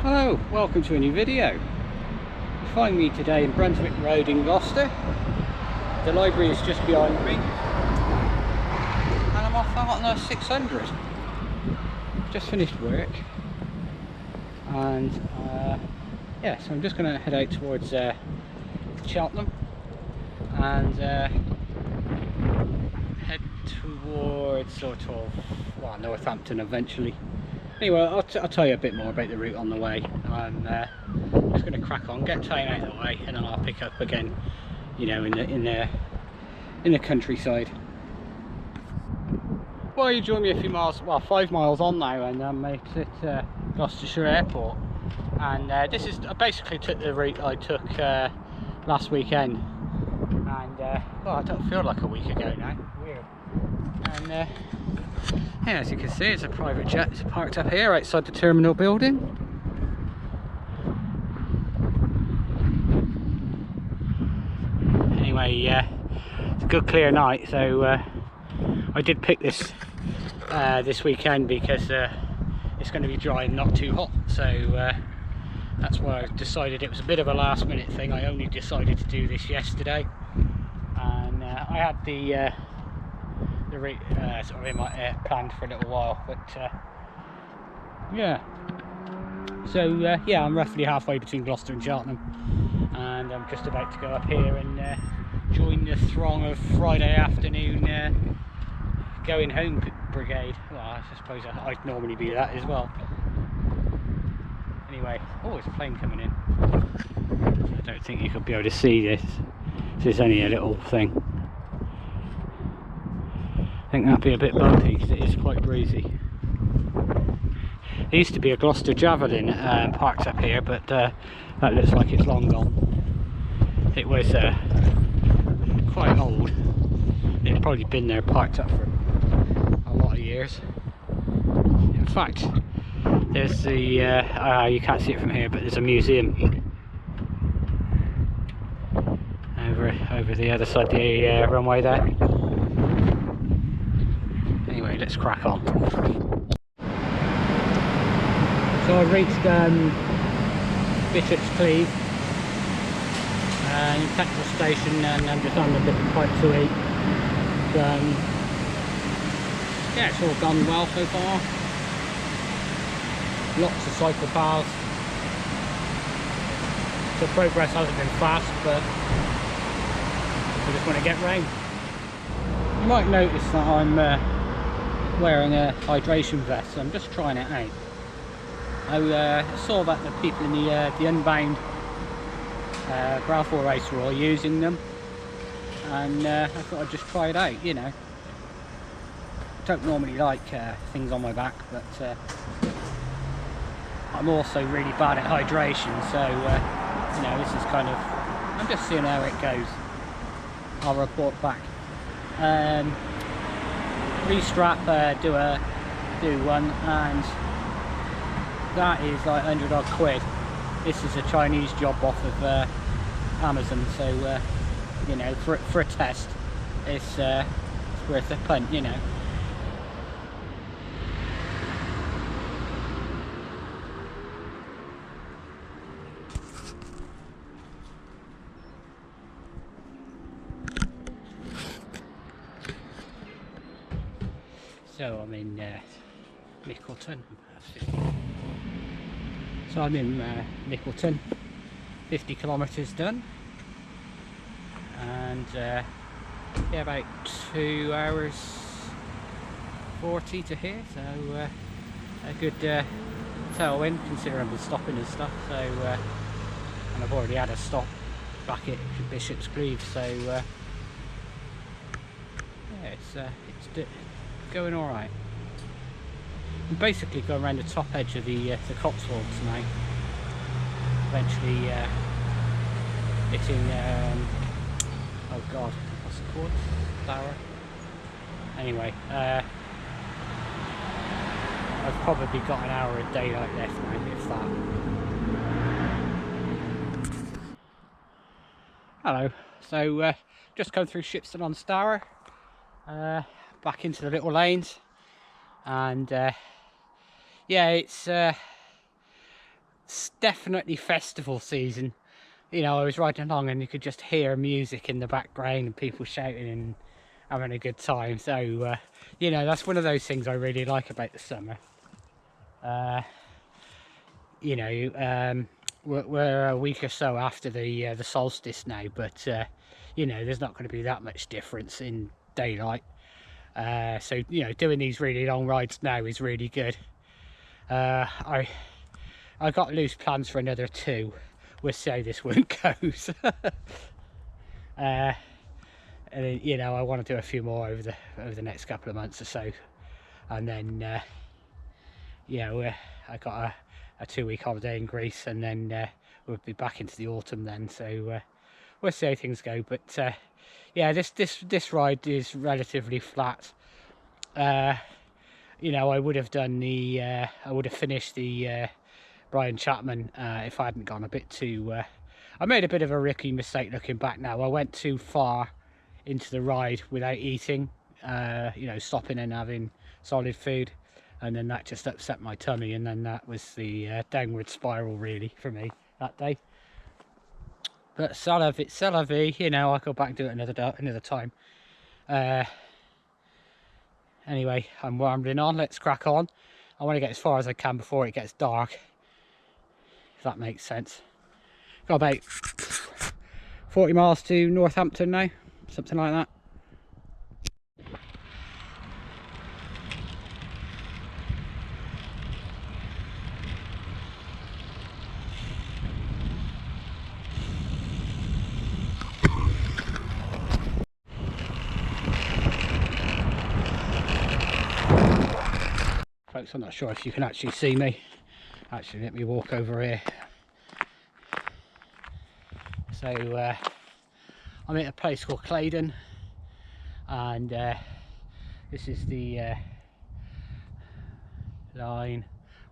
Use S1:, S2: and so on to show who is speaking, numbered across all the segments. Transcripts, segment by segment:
S1: Hello, welcome to a new video. You find me today in Brunswick Road in Gloucester. The library is just behind me and I'm off out on the 600. Just finished work and yeah, so I'm just going to head out towards Cheltenham and head towards sort of, well, Northampton eventually. Anyway, I'll tell you a bit more about the route on the way. I'm just going to crack on, get town out of the way, and then I'll pick up again, you know, in the countryside. Well, you join me a few miles, well, 5 miles on now, and I'm at Gloucestershire Airport. And this is basically took the route I took last weekend, and well, I don't feel like a week ago now. Weird. And yeah, as you can see, it's a private jet. It's parked up here outside the terminal building. Anyway, it's a good clear night, so I did pick this this weekend because it's going to be dry and not too hot. So that's why I decided it was a bit of a last minute thing. I only decided to do this yesterday, and I had the route sort of in my planned for a little while, but yeah. So yeah, I'm roughly halfway between Gloucester and Cheltenham, and I'm just about to go up here and join the throng of Friday afternoon going home brigade. Well, I suppose I'd normally be that as well. Anyway, oh, there's a plane coming in. I don't think you could be able to see this. This is only a little thing. I think that'd be a bit bumpy because it is quite breezy. There used to be a Gloucester Javelin parked up here, but that looks like it's long gone. It was quite old. It's probably been there parked up for a lot of years. In fact, there's the you can't see it from here, but there's a museum over the other side of the runway there. Anyway, let's crack on. So I've reached Cleeve petrol station, and I'm just on a different bite to eat. Yeah, it's all gone well so far. Lots of cycle paths. The progress hasn't been fast, but I just want to get round. You might notice that I'm wearing a hydration vest. I'm just trying it out. I saw that the people in the Unbound gravel race were all using them, and I thought I'd just try it out. You know, I don't normally like things on my back, but I'm also really bad at hydration, so you know, this is kind of, I'm just seeing how it goes. I'll report back. Restrap, do one, and that is like 100 odd quid. This is a Chinese job off of Amazon, so you know, for a test, it's worth a punt, you know. So I'm in Mickleton. So I'm in Mickleton, 50 kilometres done, and yeah, about 2 hours 40 to here, so a good tailwind considering I've been stopping and stuff. So and I've already had a stop back at Bishop's Cleeve, so yeah, it's going all right. I'm basically going around the top edge of the Cotswolds now. Eventually hitting oh god, what's it called? Darrow. Anyway, I've probably got an hour of daylight left now, if that. Hello. So just come through Shipston on Stour, back into the little lanes, and yeah, it's definitely festival season. You know, I was riding along and you could just hear music in the background and people shouting and having a good time. So you know, that's one of those things I really like about the summer. You know, we're a week or so after the solstice now, but you know, there's not going to be that much difference in daylight. So you know, doing these really long rides now is really good. I got loose plans for another 2. We'll see how this one goes. And then, you know, I want to do a few more over the next couple of months or so, and then yeah, I got a 2-week holiday in Greece, and then we'll be back into the autumn then. So we'll see how things go. But yeah, this ride is relatively flat. You know, I would have done the I would have finished the Brian Chapman if I hadn't gone a bit too I made a bit of a rookie mistake looking back now. I went too far into the ride without eating, you know, stopping and having solid food, and then that just upset my tummy, and then that was the downward spiral really for me that day. But c'est la vie, you know, I'll go back and do it another time. Anyway, I'm rambling on, let's crack on. I want to get as far as I can before it gets dark, if that makes sense. Got about 40 miles to Northampton now, something like that. Folks, I'm not sure if you can actually see me. Actually, let me walk over here. So I'm at a place called Clayden, and this is the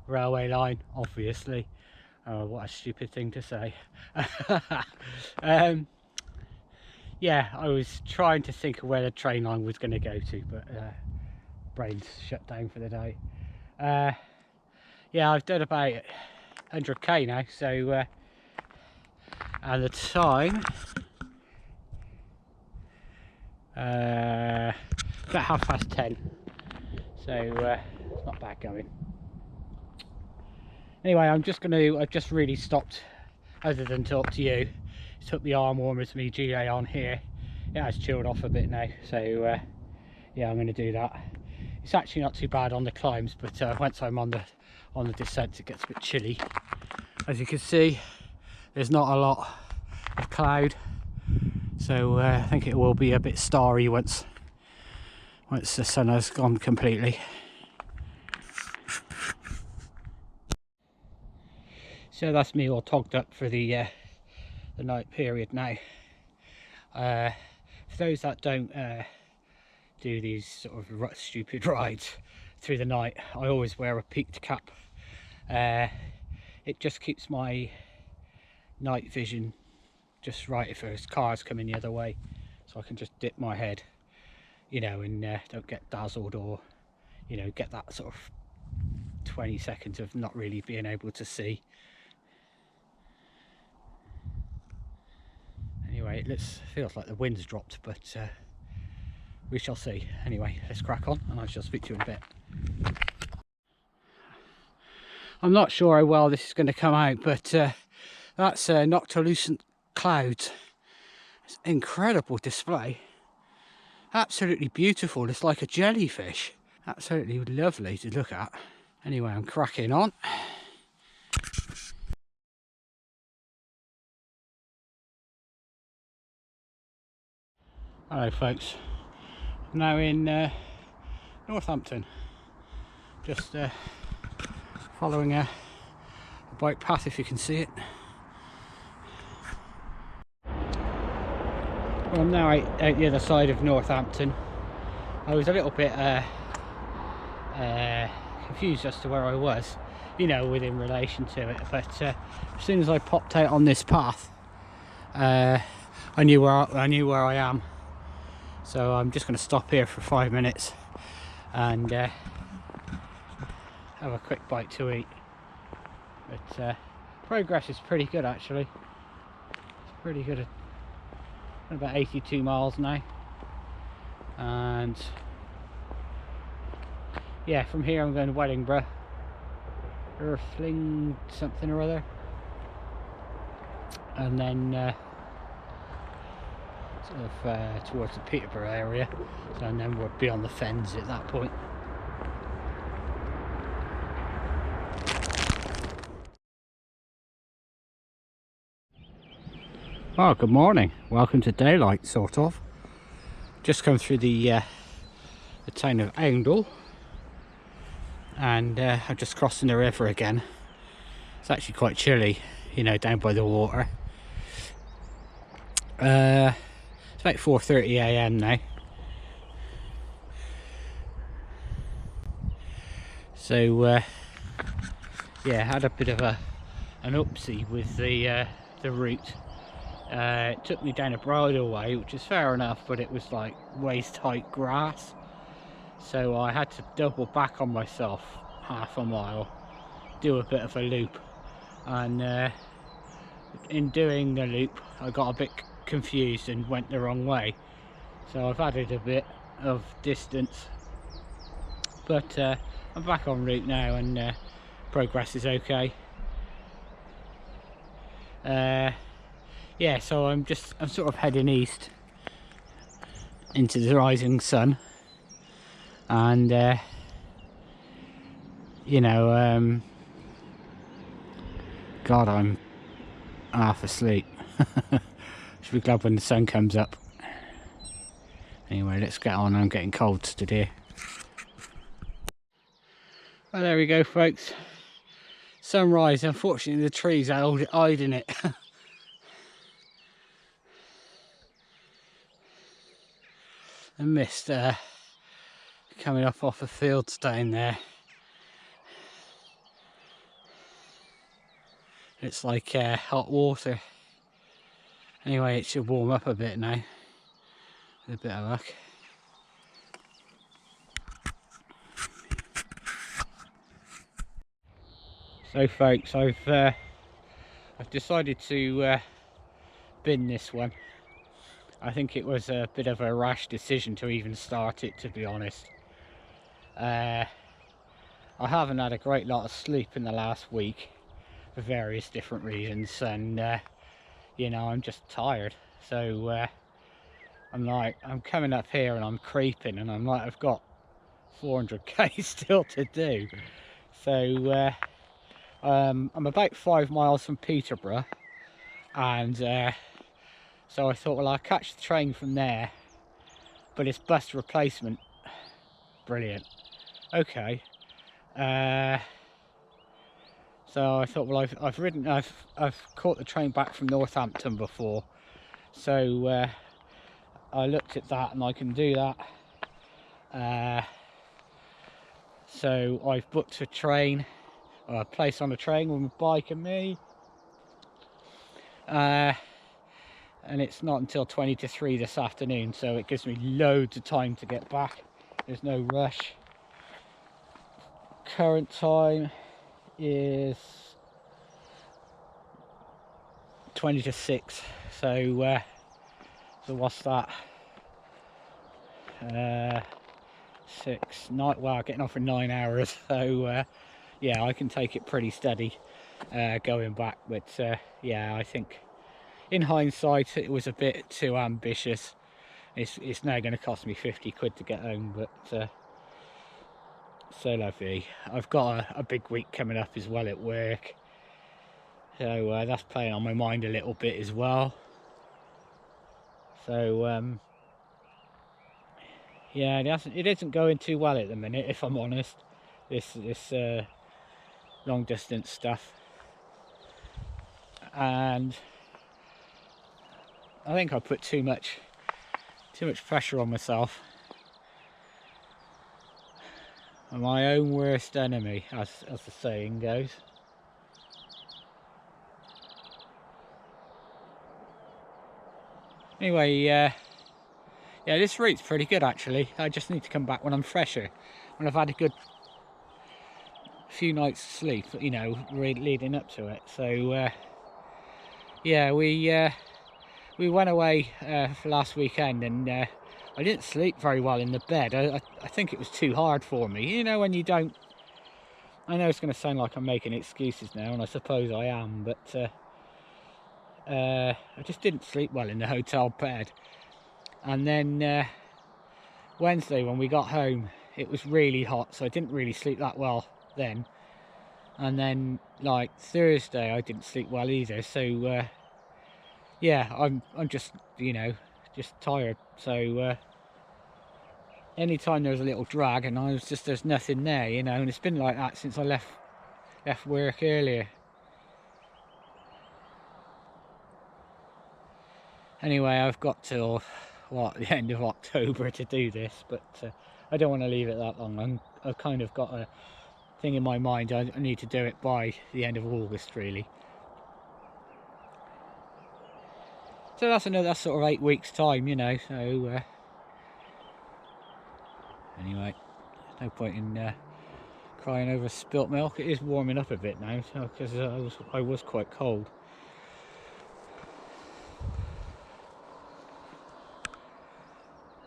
S1: railway line, obviously. Oh, what a stupid thing to say. Yeah, I was trying to think of where the train line was going to go to, but brain's shut down for the day. Yeah, I've done about 100k now, so and the time about 10:30, so it's not bad going. Anyway, I've just really stopped other than talk to you. Took the arm warmers, me GA on here. It has chilled off a bit now, so yeah, I'm going to do that. It's actually not too bad on the climbs, but once I'm on the descent, it gets a bit chilly. As you can see, there's not a lot of cloud, so I think it will be a bit starry once the sun has gone completely. So that's me all togged up for the night period now. For those that don't do these sort of stupid rides through the night, I always wear a peaked cap. It just keeps my night vision just right if there's cars coming the other way, so I can just dip my head, you know, and don't get dazzled, or you know, get that sort of 20 seconds of not really being able to see. Anyway, it feels like the wind's dropped, but we shall see. Anyway, let's crack on, and I shall speak to you in a bit. I'm not sure how well this is going to come out, but that's noctilucent clouds. It's an incredible display. Absolutely beautiful. It's like a jellyfish. Absolutely lovely to look at. Anyway, I'm cracking on. Hello folks, I'm now in Northampton, just following a bike path, if you can see it. Well, I'm now out the other side of Northampton. I was a little bit confused as to where I was, you know, within relation to it, but as soon as I popped out on this path, I knew where I am. So I'm just going to stop here for 5 minutes and have a quick bite to eat. But progress is pretty good actually. It's pretty good. At about 82 miles now, and yeah, from here I'm going to Wellingborough, Earthling something or other, and then sort of towards the Peterborough area, and then we'll be on the fens at that point. Oh, good morning. Welcome to daylight, sort of. Just come through the town of Oundle, and I'm just crossing the river again. It's actually quite chilly, you know, down by the water. It's about 4:30 AM now. So yeah, had a bit of an upsie with the route. It took me down a bridleway, which is fair enough, but it was like waist height grass, so I had to double back on myself half a mile, do a bit of a loop, and in doing the loop I got a bit confused and went the wrong way, so I've added a bit of distance, but I'm back en route now, and progress is okay. Yeah, so I'm sort of heading east into the rising sun, and you know, God, I'm half asleep. Should be glad when the sun comes up. Anyway, let's get on. I'm getting cold today. Well, there we go, folks. Sunrise. Unfortunately, the trees are hiding it. The mist coming up off the fields down there. It's like hot water. Anyway, it should warm up a bit now, with a bit of luck. So folks, I've decided to bin this one. I think it was a bit of a rash decision to even start it, to be honest. I haven't had a great lot of sleep in the last week for various different reasons, and you know, I'm just tired. So I'm coming up here and I'm creeping, and I'm like, I've got 400k still to do. So I'm about 5 miles from Peterborough, and so I thought, well, I'll catch the train from there, but it's bus replacement. Brilliant. Okay. So I thought, well, I've caught the train back from Northampton before, so I looked at that and I can do that. So I've booked a train, or a place on a train with my bike and me, and it's not until 20 to 3 this afternoon, so it gives me loads of time to get back. There's no rush. Current time is 20 to 6, so what's that? 6 night. Wow, getting off in 9 hours. So yeah, I can take it pretty steady going back, but yeah, I think in hindsight it was a bit too ambitious. It's now going to cost me 50 quid to get home, but so lovely. I've got a big week coming up as well at work, so that's playing on my mind a little bit as well. So yeah, it isn't going too well at the minute, if I'm honest, this long distance stuff, and I think I put too much pressure on myself. I'm my own worst enemy, as the saying goes. Anyway, yeah, this route's pretty good actually. I just need to come back when I'm fresher, when I've had a good few nights sleep, you know, leading up to it. So yeah, we went away for last weekend, and I didn't sleep very well in the bed. I think it was too hard for me, you know, when you don't. I know it's going to sound like I'm making excuses now, and I suppose I am, but I just didn't sleep well in the hotel bed. And then Wednesday when we got home, it was really hot, so I didn't really sleep that well then. And then like Thursday I didn't sleep well either, so yeah, I'm just, you know, just tired. So anytime there's a little drag and there's nothing there, you know, and it's been like that since I left work earlier. Anyway, I've got till the end of October to do this, but I don't want to leave it that long. I've kind of got a thing in my mind. I need to do it by the end of August, really. So that's sort of 8 weeks time, you know. So anyway, no point in crying over spilt milk. It is warming up a bit now, because I was quite cold.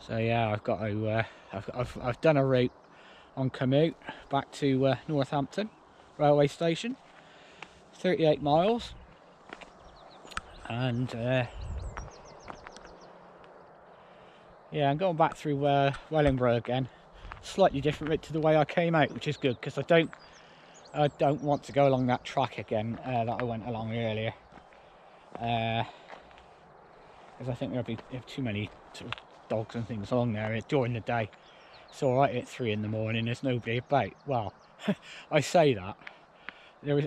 S1: So yeah, I've got to. I've done a route on commute back to Northampton railway station, 38 miles, and yeah, I'm going back through Wellingborough again. Slightly different route to the way I came out, which is good, because I don't want to go along that track again that I went along earlier, because I think there'll be too many sort of dogs and things along there during the day. It's alright at 3 in the morning, there's nobody about. Well, I say that. There was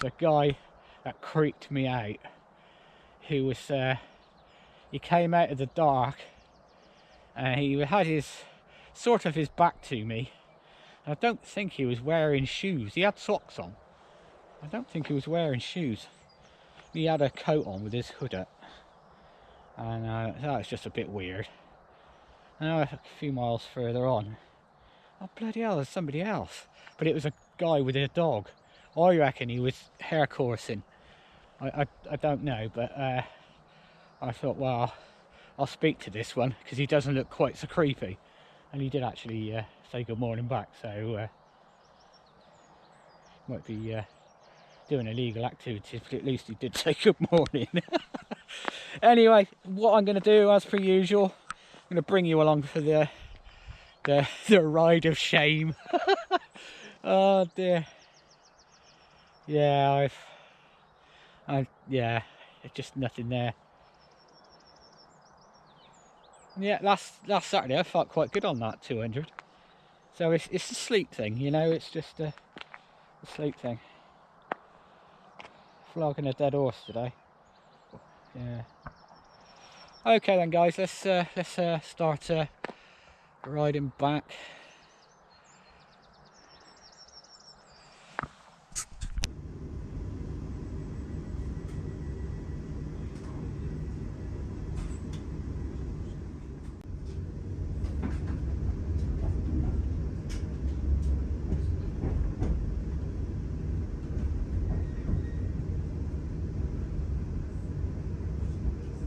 S1: a guy that creeped me out, who was, he came out of the dark, and he had his back to me. I don't think he was wearing shoes. He had socks on. I don't think he was wearing shoes. He had a coat on with his hood up, and that was just a bit weird. And a few miles further on, oh bloody hell, there's somebody else. But it was a guy with a dog. I reckon he was hair coursing. I don't know, but I thought, well, I'll speak to this one, because he doesn't look quite so creepy. And he did actually say good morning back, so might be doing illegal activities, but at least he did say good morning. Anyway, what I'm going to do, as per usual, I'm going to bring you along for the ride of shame. Oh dear. Yeah, yeah, it's just nothing there. Yeah, last Saturday I felt quite good on that 200. So it's a sleep thing, you know. It's just a sleep thing. Flogging a dead horse today. Yeah. Okay then, guys. Let's start riding back.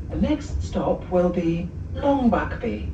S2: The next stop will be Longbackby.